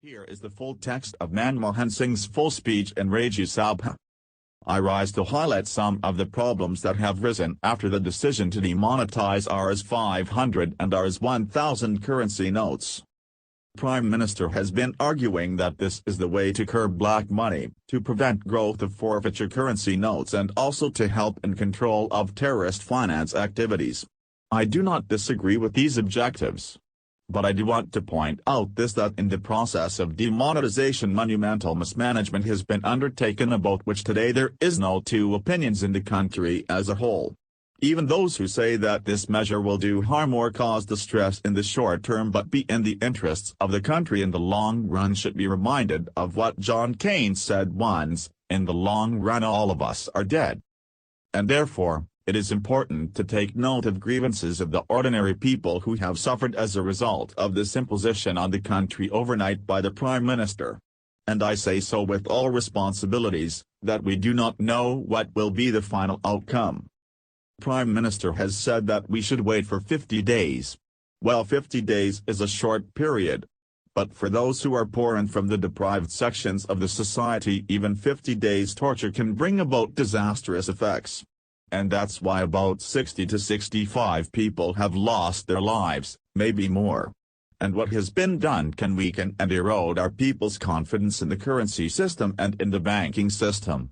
Here is the full text of Manmohan Singh's full speech in Rajya Sabha. I rise to highlight some of the problems that have risen after the decision to demonetize Rs 500 and Rs 1000 currency notes. Prime Minister has been arguing that this is the way to curb black money, to prevent growth of forfeiture currency notes and also to help in control of terrorist finance activities. I do not disagree with these objectives. But I do want to point out that in the process of demonetization monumental mismanagement has been undertaken about which today there is no two opinions in the country as a whole. Even those who say that this measure will do harm or cause distress in the short term but be in the interests of the country in the long run should be reminded of what John Keynes said once, in the long run all of us are dead. And therefore, it is important to take note of grievances of the ordinary people who have suffered as a result of this imposition on the country overnight by the Prime Minister. And I say so with all responsibilities, that we do not know what will be the final outcome. Prime Minister has said that we should wait for 50 days. Well, 50 days is a short period. But for those who are poor and from the deprived sections of the society, even 50 days torture can bring about disastrous effects. And that's why about 60 to 65 people have lost their lives, maybe more. And what has been done can weaken and erode our people's confidence in the currency system and in the banking system.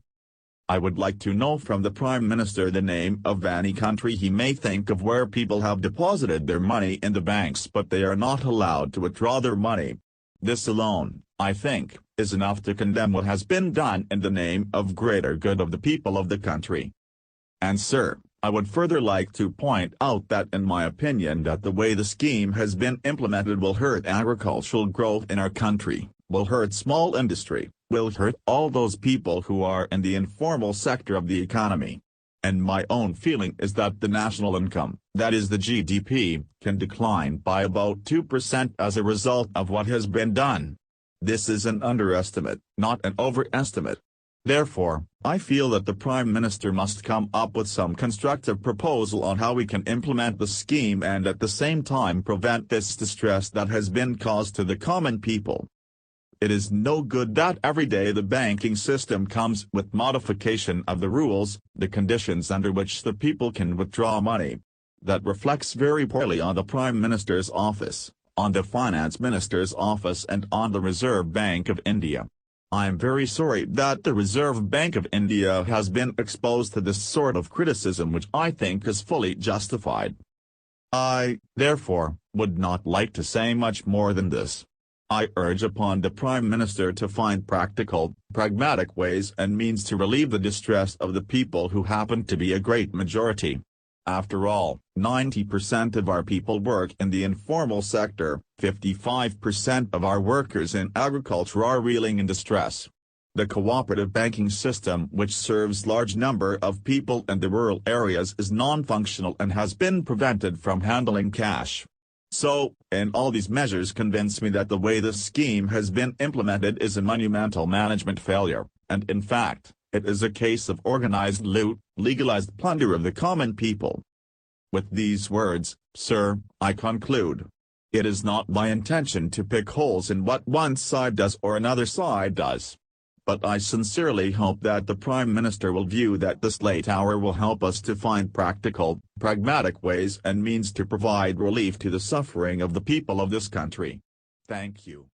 I would like to know from the Prime Minister the name of any country he may think of where people have deposited their money in the banks but they are not allowed to withdraw their money. This alone, I think, is enough to condemn what has been done in the name of greater good of the people of the country. And sir, I would further like to point out that in my opinion that the way the scheme has been implemented will hurt agricultural growth in our country, will hurt small industry, will hurt all those people who are in the informal sector of the economy. And my own feeling is that the national income, that is the GDP, can decline by about 2% as a result of what has been done. This is an underestimate, not an overestimate. Therefore, I feel that the Prime Minister must come up with some constructive proposal on how we can implement the scheme and at the same time prevent this distress that has been caused to the common people. It is no good that every day the banking system comes with modification of the rules, the conditions under which the people can withdraw money. That reflects very poorly on the Prime Minister's office, on the Finance Minister's office and on the Reserve Bank of India. I am very sorry that the Reserve Bank of India has been exposed to this sort of criticism which I think is fully justified. I, therefore, would not like to say much more than this. I urge upon the Prime Minister to find practical, pragmatic ways and means to relieve the distress of the people who happen to be a great majority. After all, 90% of our people work in the informal sector, 55% of our workers in agriculture are reeling in distress. The cooperative banking system which serves large number of people in the rural areas is non-functional and has been prevented from handling cash. So, in all these measures convince me that the way this scheme has been implemented is a monumental management failure, and in fact, it is a case of organized loot, legalized plunder of the common people. With these words, sir, I conclude. It is not my intention to pick holes in what one side does or another side does. But I sincerely hope that the Prime Minister will view that this late hour will help us to find practical, pragmatic ways and means to provide relief to the suffering of the people of this country. Thank you.